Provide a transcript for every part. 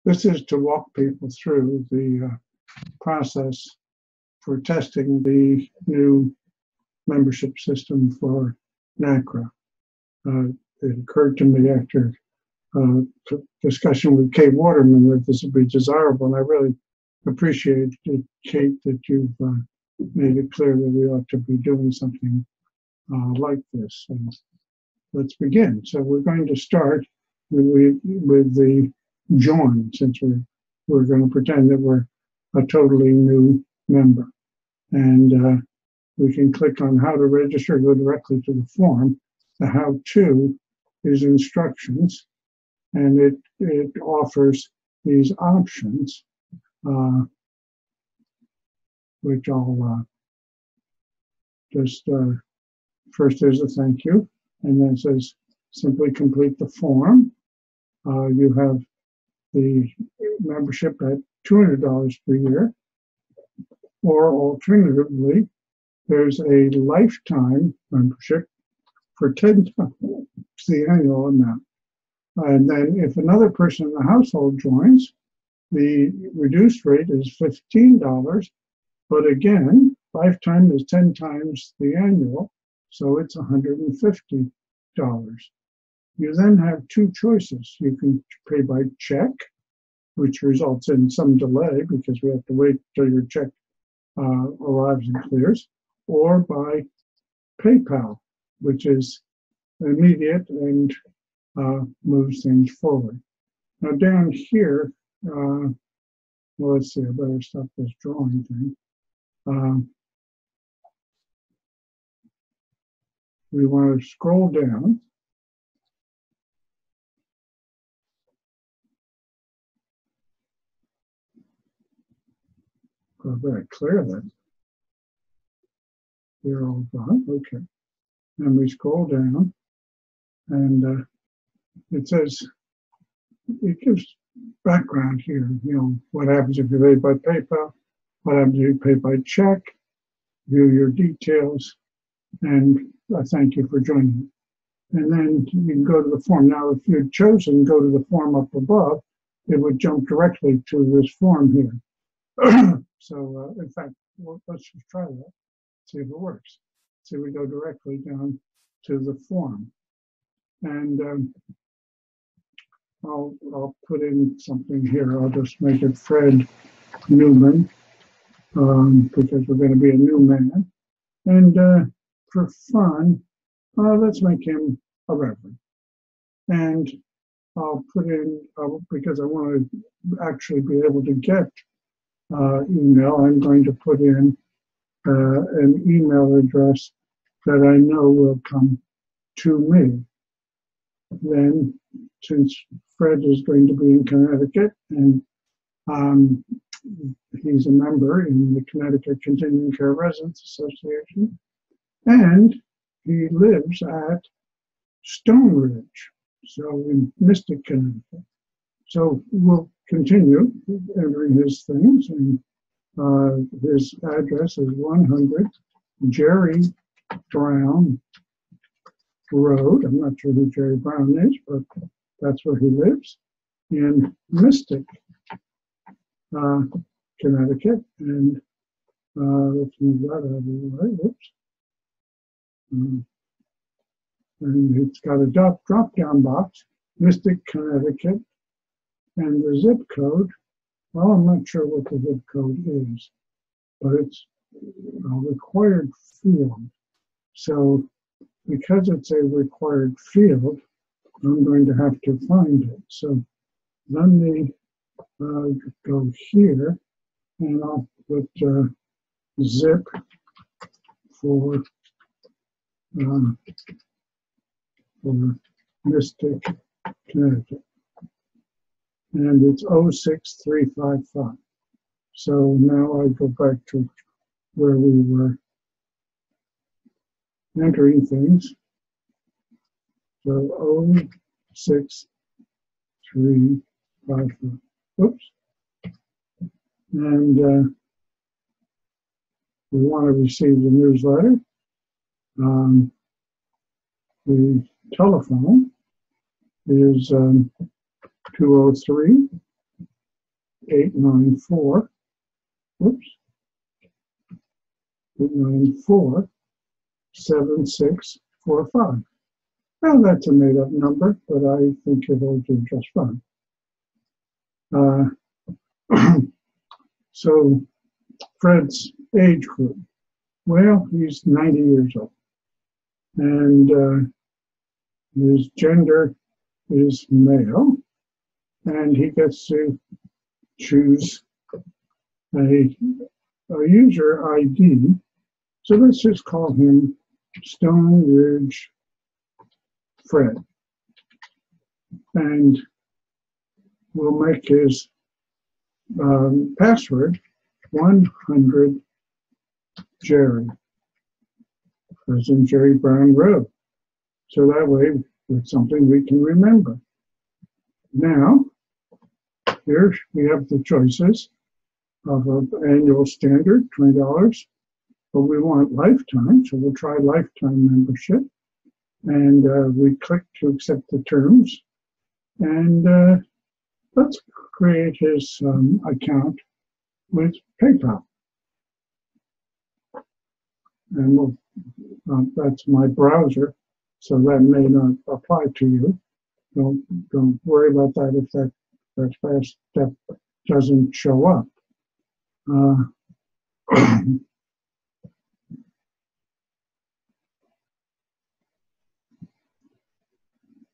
This is to walk people through the process for testing the new membership system for NaCCRA. It occurred to me after discussion with Kate Waterman that this would be desirable, and I really appreciate it, Kate, that you've made it clear that we ought to be doing something like this. And let's begin. So we're going to start with the join, since we're going to pretend that we're a totally new member. And we can click on how to register, go directly to the form. The how-to is instructions, and it offers these options, which I'll just, first there's a thank you, and then it says simply complete the form. You have the membership at $200 per year, or alternatively, there's a lifetime membership for 10 times the annual amount. And then if another person in the household joins, the reduced rate is $15, but again, lifetime is 10 times the annual, so it's $150. You then have two choices. You can pay by check, which results in some delay because we have to wait till your check arrives and clears, or by PayPal, which is immediate and moves things forward. Now down here, well, let's see, I better stop this drawing thing. We want to scroll down. I better clear that. They're all gone. Okay. And we scroll down, and it says, it gives background here. You know, what happens if you pay by PayPal? What happens if you pay by check? View your details, and thank you for joining. And then you can go to the form. Now, if you'd chosen go to the form up above, it would jump directly to this form here. So, in fact, well, let's just try that, see if it works. So we go directly down to the form. And I'll put in something here. I'll just make it Fred Newman, because we're going to be a new man. And for fun, let's make him a reverend. And I'll put in, because I want to actually be able to get email, I'm going to put in an email address that I know will come to me. Then, since Fred is going to be in Connecticut, and he's a member in the Connecticut Continuing Care Residents Association, and he lives at Stone Ridge, so in Mystic, Connecticut. So we'll continue entering his things, and his address is 100 Jerry Brown Road. I'm not sure who Jerry Brown is, but that's where he lives, in Mystic, Connecticut. And let's move that out of the way. Oops. And it's got a drop-down box, Mystic, Connecticut, and the zip code. Well, I'm not sure what the zip code is, but it's a required field. So because it's a required field, I'm going to have to find it. So let me go here, and I'll put zip for Mystic, Connecticut. And it's 06355. So now I go back to where we were entering things. So 06355. Oops. And we want to receive the newsletter. The telephone is 203 894, whoops, 894, 7645. Well, that's a made-up number, but I think it'll do just fine. So Fred's age group, well, he's 90 years old. And his gender is male. And he gets to choose a user ID. So let's just call him Stone Ridge Fred. And we'll make his password 100 Jerry, as in Jerry Brown Road. So that way it's something we can remember. Now, here we have the choices of an annual standard, $20, but we want lifetime, so we'll try lifetime membership. And we click to accept the terms. And let's create his account with PayPal. And we'll, that's my browser, so that may not apply to you. Don't worry about that if that first step doesn't show up.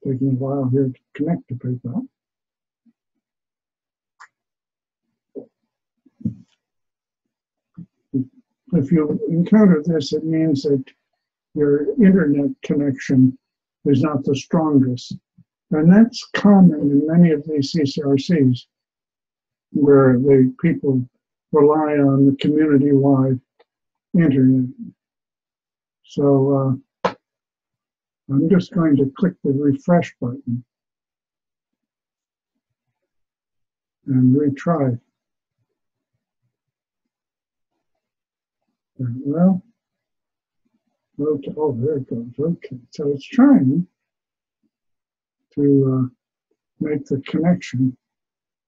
Taking a while here to connect to PayPal. If you encounter this, it means that your internet connection is not the strongest. And that's common in many of these CCRCs, where the people rely on the community-wide internet. So I'm just going to click the refresh button and retry. Well, okay, oh, there it goes. Okay, so it's trying to make the connection,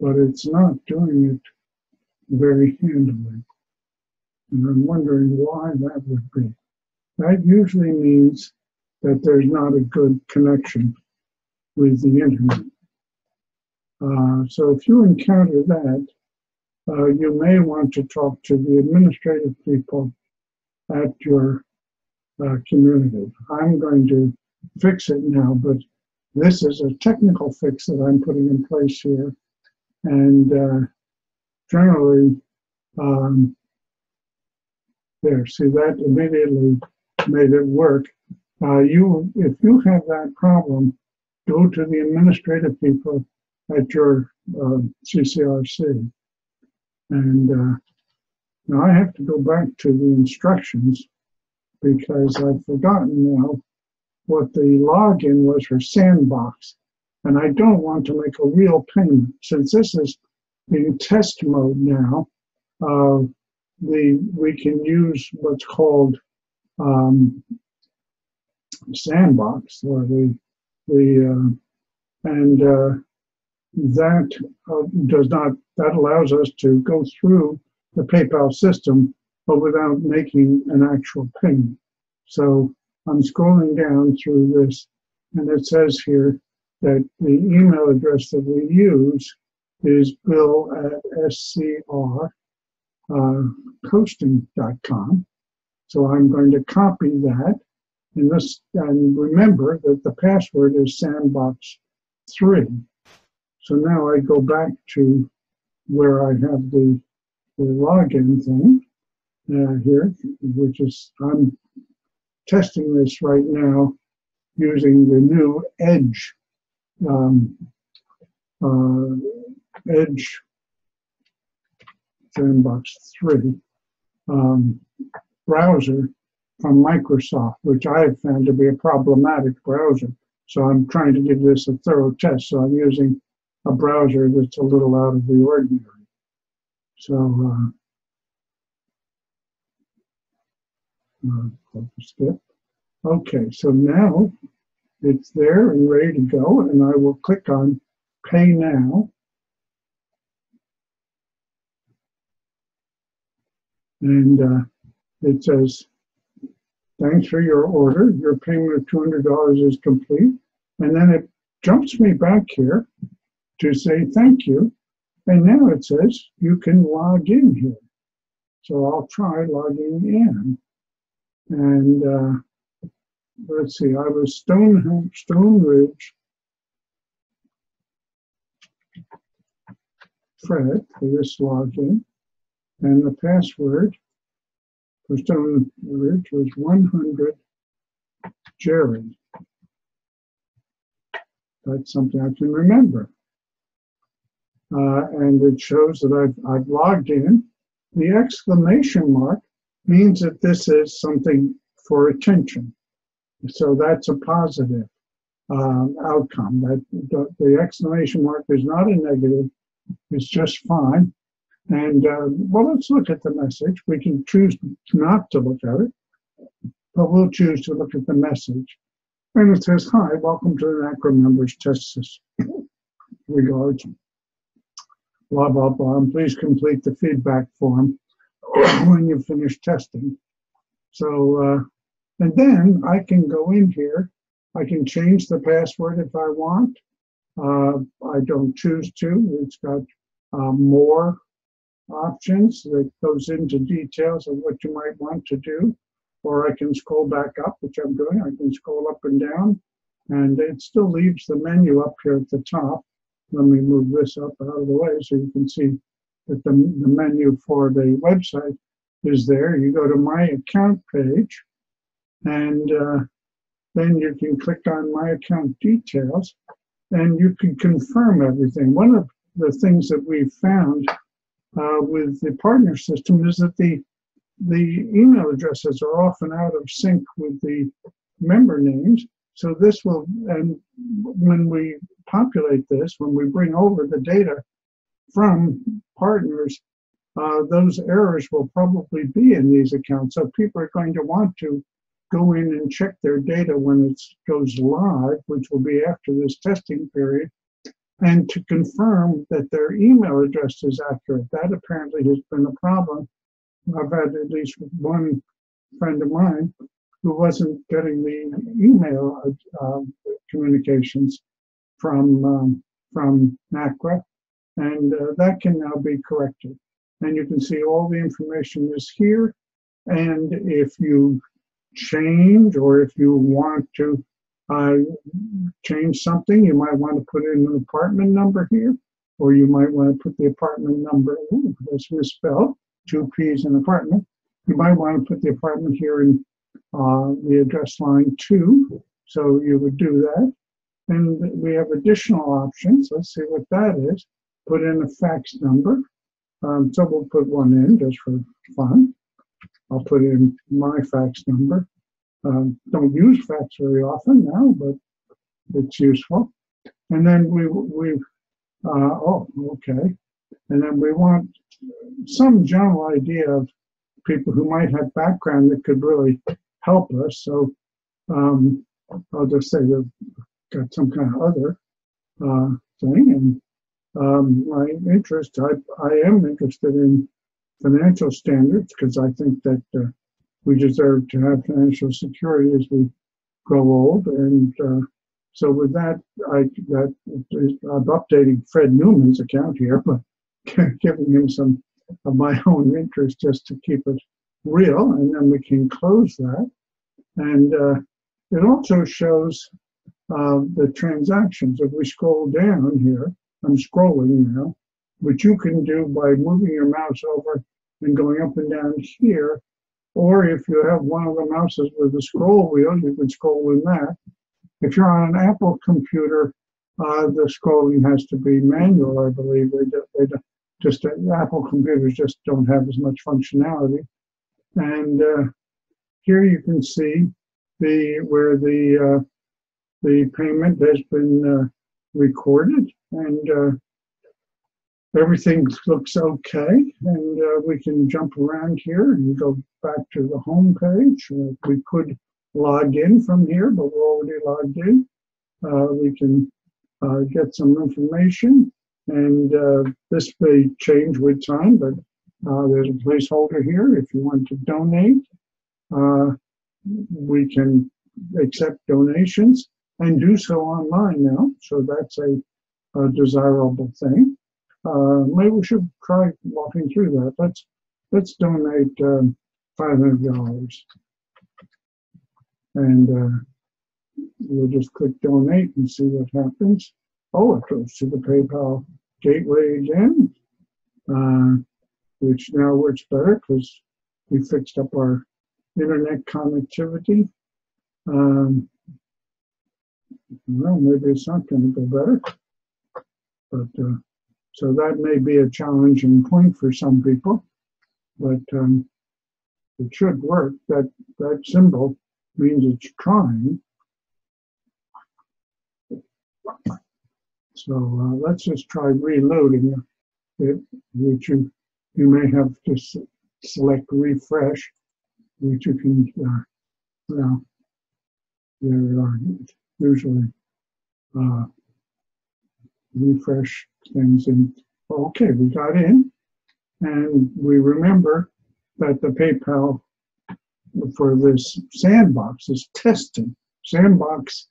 but it's not doing it very handily. And I'm wondering why that would be. That usually means that there's not a good connection with the internet. So if you encounter that, you may want to talk to the administrative people at your community. I'm going to fix it now, but this is a technical fix that I'm putting in place here. And generally, there, see that immediately made it work. If you have that problem, go to the administrative people at your CCRC. And now I have to go back to the instructions because I've forgotten now what the login was for Sandbox. And I don't want to make a real payment. Since this is in test mode now, we can use what's called Sandbox, or that allows us to go through the PayPal system, but without making an actual payment. So I'm scrolling down through this, and it says here that the email address that we use is bill@scrcoasting.com. So I'm going to copy that, and remember that the password is sandbox3. So now I go back to where I have the login thing here, which is, I'm testing this right now using the new Edge Sandbox 3 browser from Microsoft, which I have found to be a problematic browser. So I'm trying to give this a thorough test. So I'm using a browser that's a little out of the ordinary. So skip. Okay, so now it's there and ready to go, and I will click on Pay Now. And it says, thanks for your order. Your payment of $200 is complete. And then it jumps me back here to say thank you. And now it says you can log in here. So I'll try logging in. And let's see, I was Stone Ridge Fred for this login. And the password for Stone Ridge was 100 Jared. That's something I can remember. And it shows that I've logged in. The exclamation mark means that this is something for attention. So that's a positive outcome. That the exclamation mark is not a negative. It's just fine. And well, let's look at the message. We can choose not to look at it, but we'll choose to look at the message. And it says, hi, welcome to the NaCCRA members test system. Regards, blah, blah, blah. And please complete the feedback form when you finish testing. So, and then I can go in here. I can change the password if I want. I don't choose to. It's got more options that goes into details of what you might want to do. Or I can scroll back up, which I'm doing. I can scroll up and down, and it still leaves the menu up here at the top. Let me move this up out of the way so you can see that the menu for the website is there. You go to my account page, and then you can click on my account details, and you can confirm everything. One of the things that we've found with the partner system is that the email addresses are often out of sync with the member names. So this will, and when we populate this, when we bring over the data from partners, those errors will probably be in these accounts. So people are going to want to go in and check their data when it goes live, which will be after this testing period, and to confirm that their email address is accurate. That apparently has been a problem. I've had at least one friend of mine who wasn't getting the email communications from NaCCRA, and that can now be corrected. And you can see all the information is here. And if you change, or if you want to change something, you might want to put in an apartment number here, or you might want to put the apartment number, ooh, that's misspelled, 2 P's in apartment. You might want to put the apartment here in the address line 2, so you would do that. And we have additional options. Let's see what that is. Put in a fax number. So we'll put one in just for fun. I'll put in my fax number. Don't use fax very often now, but it's useful. And then oh, okay. And then we want some general idea of people who might have background that could really help us. So I'll just say they've got some kind of other thing. And my interest, I am interested in financial standards, because I think that we deserve to have financial security as we grow old. And so with that, I'm updating Fred Newman's account here, but giving him some of my own interest just to keep it real, and then we can close that. And it also shows the transactions. If we scroll down here, I'm scrolling now, which you can do by moving your mouse over and going up and down here. Or if you have one of the mouses with a scroll wheel, you can scroll in that. If you're on an Apple computer, the scrolling has to be manual, I believe. Apple computers just don't have as much functionality. And here you can see where the payment has been recorded, and everything looks okay. And we can jump around here and go back to the home page. We could log in from here, but we're already logged in. We can get some information, and this may change with time, but There's a placeholder here. If you want to donate, we can accept donations and do so online now. So that's a desirable thing. Maybe we should try walking through that. Let's donate $500, and we'll just click donate and see what happens. Oh, it goes to the PayPal gateway again, which now works better because we fixed up our internet connectivity. Well, maybe it's not going to go better, but so that may be a challenging point for some people, but it should work. That symbol means it's trying. So let's just try reloading it, which you may have to select refresh, which you can, well, there are usually refresh things. And okay, we got in, and we remember that the PayPal for this sandbox is testing. Sandbox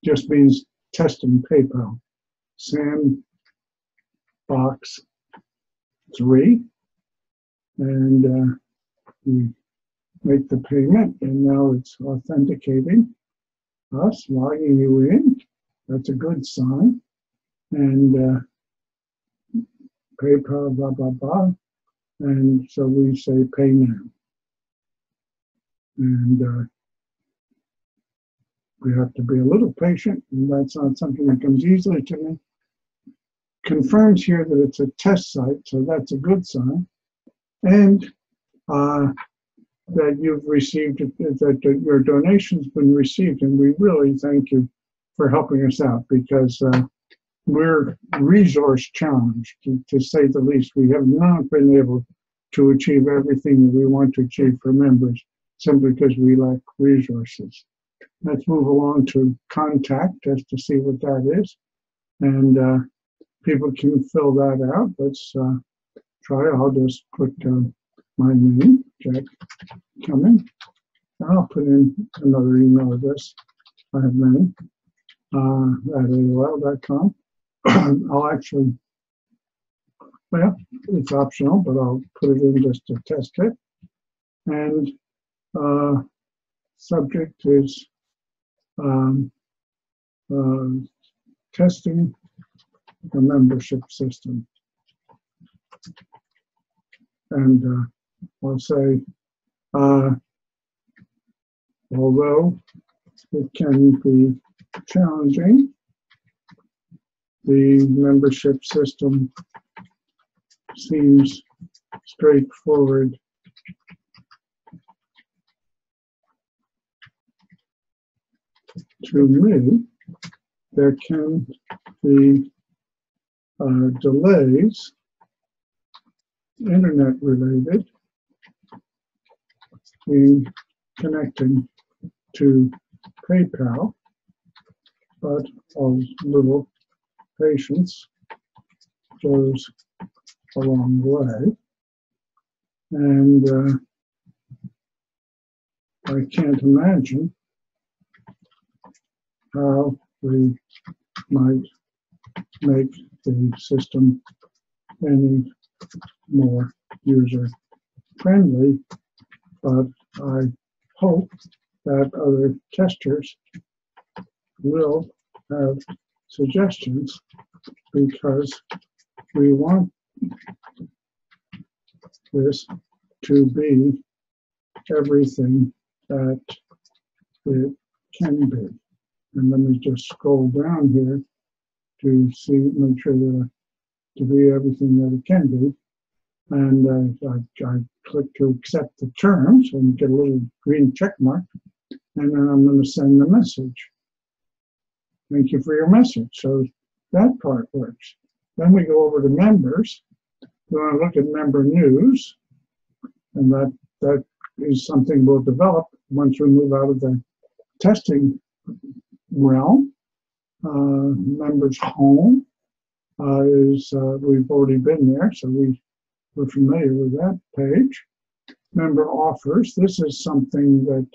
just means testing PayPal. Sandbox 3, and we make the payment, and now it's authenticating us, logging you in. That's a good sign. And PayPal, blah, blah, blah. And so we say pay now. And we have to be a little patient, and that's not something that comes easily to me. Confirms here that it's a test site, so that's a good sign. And that you've received, that your donation's been received, and we really thank you for helping us out, because we're resource challenged, to say the least. We have not been able to achieve everything that we want to achieve for members simply because we lack resources. Let's move along to contact just to see what that is. And people can fill that out. Let's try. I'll just put my name, Jack Cumming. I'll put in another email address I have many at AOL.com. I'll actually, well, it's optional, but I'll put it in just to test it. And subject is testing the membership system. And I'll say, although it can be challenging, the membership system seems straightforward to me. There can be delays, internet related, in connecting to PayPal, but a little patience goes a long way. And I can't imagine how we might make the system any more user-friendly, but I hope that other testers will have suggestions, because we want this to be everything that it can be. And let me just scroll down here to see, make sure that to be everything that it can be. And I click to accept the terms and get a little green check mark. And then I'm going to send the message. Thank you for your message. So that part works. Then we go over to members. We want to look at member news. And that is something we'll develop once we move out of the testing realm. Members home is, we've already been there, so we we're familiar with that page. Member offers. This is something that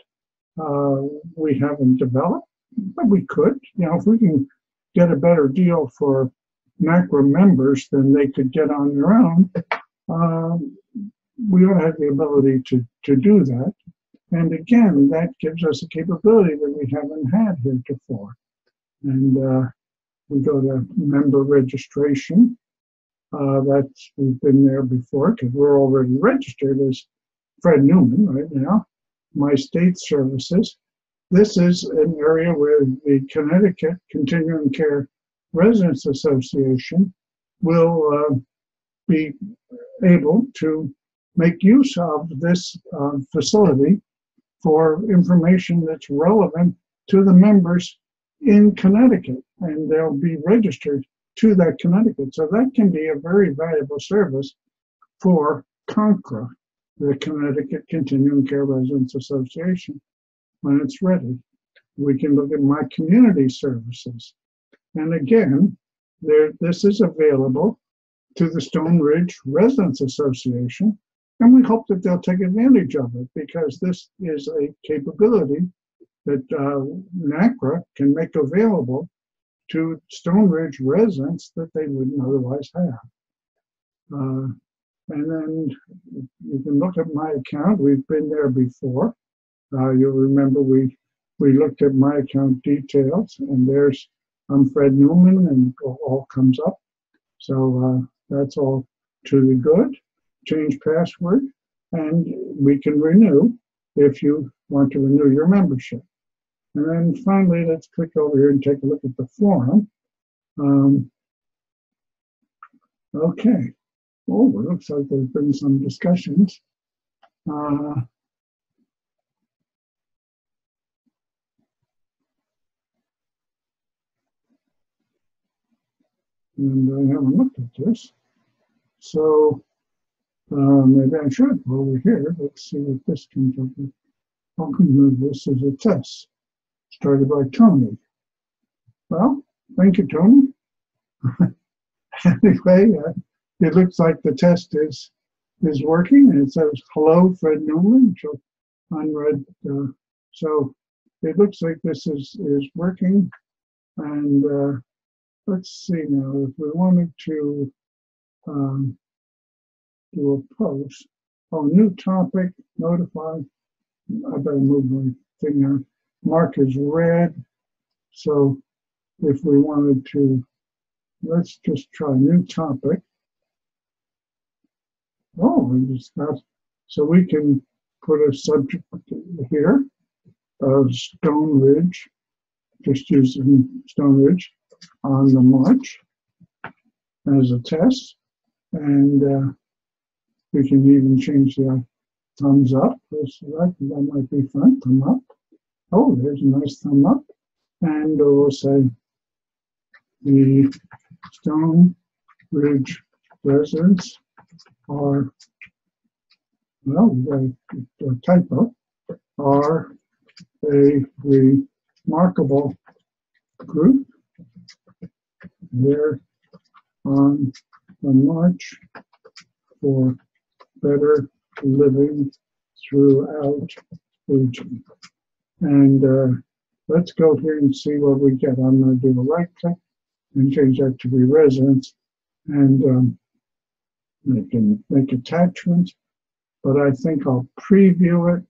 we haven't developed, but we could. If we can get a better deal for NaCCRA members than they could get on their own, we ought to have the ability to do that. And again, that gives us a capability that we haven't had heretofore. And we go to member registration. We've been there before because we're already registered as Fred Newman right now. My state services. This is an area where the Connecticut Continuing Care Residents Association will be able to make use of this facility for information that's relevant to the members in Connecticut, and they'll be registered to that Connecticut. So that can be a very valuable service for NaCCRA, the Connecticut Continuing Care Residents Association, when it's ready. We can look at My Community Services. And again, this is available to the Stone Ridge Residents Association, and we hope that they'll take advantage of it because this is a capability that NaCCRA can make available to Stone Ridge residents that they wouldn't otherwise have. And then you can look at my account. We've been there before. You'll remember we looked at my account details, and I'm Fred Newman, and it all comes up. So that's all to the good. Change password, and we can renew if you want to renew your membership. And then finally, let's click over here and take a look at the forum. Okay. Oh, it looks like there's been some discussions. And I haven't looked at this. So maybe I should over here. Let's see what this comes up with. I'll move this as a test started by Tony. Well, thank you, Tony. Anyway, it looks like the test is working, and it says, hello, Fred Newman, so unread. So it looks like this is working. And let's see now, if we wanted to do a post. Oh, new topic, notify. I better move my thing here. Mark is red. So if we wanted to, let's just try new topic. Oh, we just got, so we can put a subject here of Stone Ridge, just using Stone Ridge on the march as a test. And we can even change the thumbs up. That might be fun, thumb up. Oh, there's a nice thumb up. And we'll say the Stone Ridge residents are, well, a typo, are a remarkable group. They're on the march for better living throughout region. And let's go here and see what we get. I'm going to do a right click and change that to be residents, and I can make attachments, but I think I'll preview it.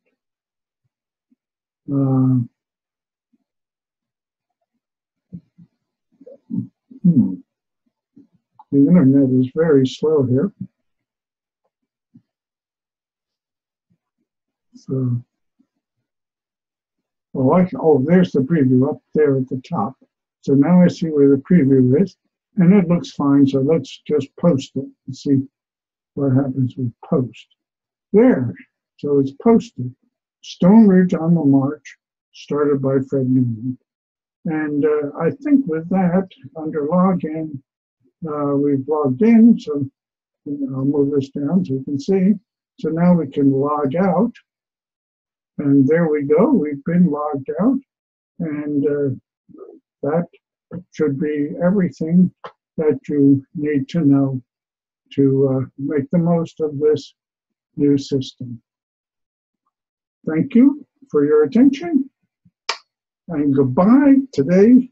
The internet is very slow here. So, there's the preview up there at the top. So now I see where the preview is, and it looks fine. So let's just post it and see what happens with post. There, so it's posted. Stone Ridge on the March, started by Fred Newman. And I think with that, under login, we've logged in. So I'll move this down so you can see. So now we can log out. And there we go, we've been logged out, and that should be everything that you need to know to make the most of this new system. Thank you for your attention, and goodbye. Today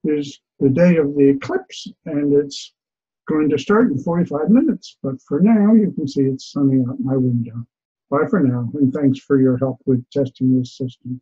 is the day of the eclipse, and it's going to start in 45 minutes. But for now, you can see it's sunny out my window. Bye for now, and thanks for your help with testing this system.